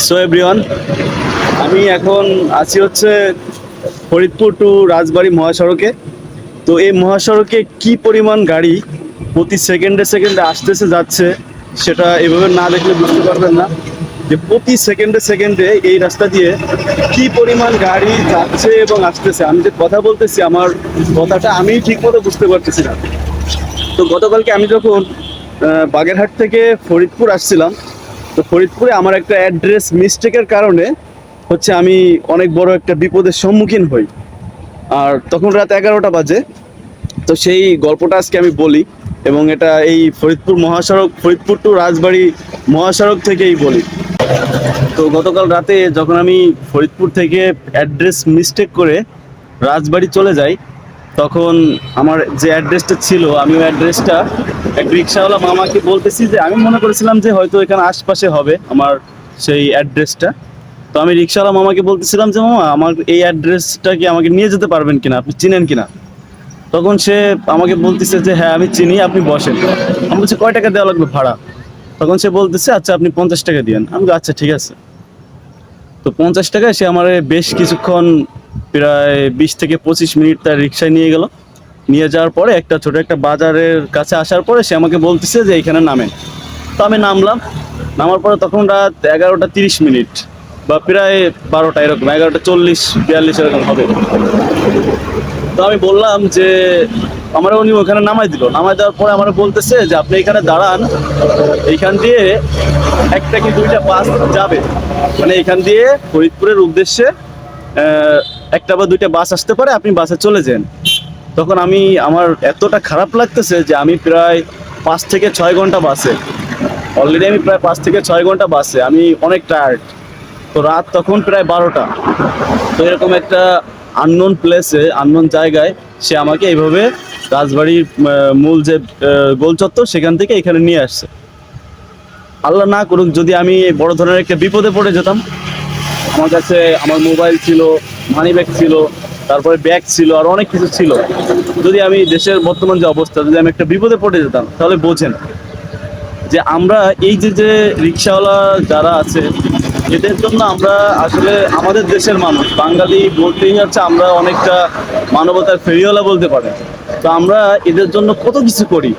So everyone, আমি এখন আছি হচ্ছে ফরিদপুর টু রাজবাড়ী মহাসড়কে। তো এই মহাসড়কে কি পরিমাণ গাড়ি প্রতি সেকেন্ডে সেকেন্ডে আসতেছে যাচ্ছে, সেটা এভাবে না দেখলে বুঝতে পারবেন না যে প্রতি সেকেন্ডে সেকেন্ডে এই রাস্তা দিয়ে কি পরিমাণ গাড়ি যাচ্ছে এবং আসতেছে। আমি যে কথা বলতেছি, আমার কথাটা আমি ঠিকমতো বুঝতে পারতেছি না। তো গতকালকে আমি যখন বাগেরহাট থেকে ফরিদপুর আসছিলাম, তো ফরিদপুরে আমার একটা অ্যাড্রেস মিস্টেকের কারণে হচ্ছে আমি অনেক বড় একটা বিপদের সম্মুখীন হই। আর তখন রাত 11টা বাজে। তো সেই গল্পটা আজকে আমি বলি, এবং এটা এই ফরিদপুর মহাসড়ক, ফরিদপুর টু রাজবাড়ী মহাসড়ক থেকেই বলি। তো গতকাল রাতে যখন আমি ফরিদপুর থেকে অ্যাড্রেস মিস্টেক করে রাজবাড়ী চলে যাই, তখন আমার যে অ্যাড্রেসটা ছিল, আমি ওই অ্যাড্রেসটা এক রিক্সাওয়ালা মামাকে বলতেছি যে আমি মনে করেছিলাম যে হয়তো এখানে আশপাশে হবে আমার সেই অ্যাড্রেসটা। তো আমি রিক্সাওয়ালা মামাকে বলতেছিলাম যে মামা, আমার এই অ্যাড্রেসটা কি আমাকে নিয়ে যেতে পারবেন কিনা, আপনি চিনেন কিনা। তখন সে আমাকে বলতেছে যে হ্যাঁ আমি চিনি, আপনি বসেন। আমি বলছি কয় টাকা দেওয়া লাগবে ভাড়া? তখন সে বলতেছে আচ্ছা আপনি 50 টাকা দিয়েন। আমি বলি, আচ্ছা ঠিক আছে। তো 50 টাকায় সে আমার বেশ কিছুক্ষণ, প্রায় 20 থেকে 25 মিনিট তার রিক্সায় নিয়ে গেল। নিয়ে যাওয়ার পরে একটা ছোট একটা বাজারের কাছে আসার পরে সে আমাকে বলতেছে যে এইখানে নামেন। তো আমি নামলাম। নামার পরে তখন রাত 11টা 30 মিনিট বা প্রায় 12টা, এরকম 11টা 40 42 এরকম হবে। তো আমি বললাম যে আমার উনি ওখানে নামাই দিল। নামাই দেওয়ার পরে আমার বলতেছে যে আপনি এখানে দাঁড়ান, এইখান দিয়ে একটা কি দুইটা বাস যাবে, মানে এখান দিয়ে ফরিদপুরের উদ্দেশ্যে একটা বা দুইটা বাস আসতে পারে, আপনি বাসে চলে যান। তখন আমার এতটা খারাপ লাগতেছে যে আমি প্রায় 5 থেকে 6 ঘন্টা বাসে, অলরেডি আমি প্রায় 5 থেকে 6 ঘন্টা বাসে, আমি অনেক টায়ার্ড। তো রাত তখন প্রায় 12টা। তো এরকম একটা আননোন প্লেসে, আননোন জায়গায় সে আমাকে এইভাবে রাজবাড়ির মূল যে গোল চত্বর, সেখান থেকে এখানে নিয়ে আসছে। আল্লাহ না করুক যদি আমি এই বড় ধরনের একটা বিপদে পড়ে যেতাম। আমার কাছে আমার মোবাইল ছিল, মানি ব্যাগ ছিল, তারপরে ব্যাগ ছিল, আর অনেক কিছু ছিল। যদি আমি দেশের বর্তমান যে অবস্থা, যদি আমি একটা বিপদে পড়ে যেতাম, তাহলে বোঝেন যে আমরা এই যে যে রিক্সাওয়ালা যারা আছে, এদের জন্য আমরা আসলে আমাদের দেশের মানুষ বাঙালি বলতেই হচ্ছে আমরা অনেকটা মানবতার ফেরিওয়ালা বলতে পারে। তো আমরা এদের জন্য কত কিছু করি,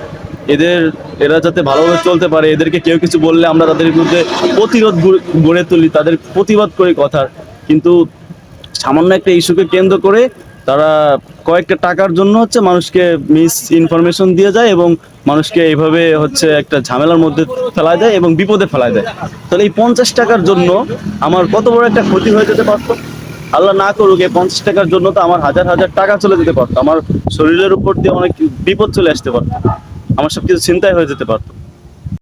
এরা যাতে ভালোভাবে চলতে পারে, এদেরকে কেউ কিছু বললে আমরা তাদের বিরুদ্ধে প্রতিরোধ গড়ে তুলি, তাদের প্রতিবাদ করি কথার। কিন্তু সামান্য একটা ইস্যুকে কেন্দ্র করে তারা কয়েকটা টাকার জন্য হচ্ছে মানুষকে মিস ইনফরমেশন দিয়ে যায়, এবং মানুষকে এইভাবে হচ্ছে একটা ঝামেলার মধ্যে ফেলায় দেয় এবং বিপদে ফেলায় দেয়। তাহলে এই 50 টাকার জন্য আমার কত বড় একটা ক্ষতি হয়ে যেতে পারতো। আল্লাহ না করুক, এই 50 টাকার জন্য তো আমার হাজার হাজার টাকা চলে যেতে পারতো, আমার শরীরের উপর দিয়ে অনেক বিপদ চলে আসতে পারতো, আমার সবকিছু চিন্তায় হয়ে যেতে পারতো।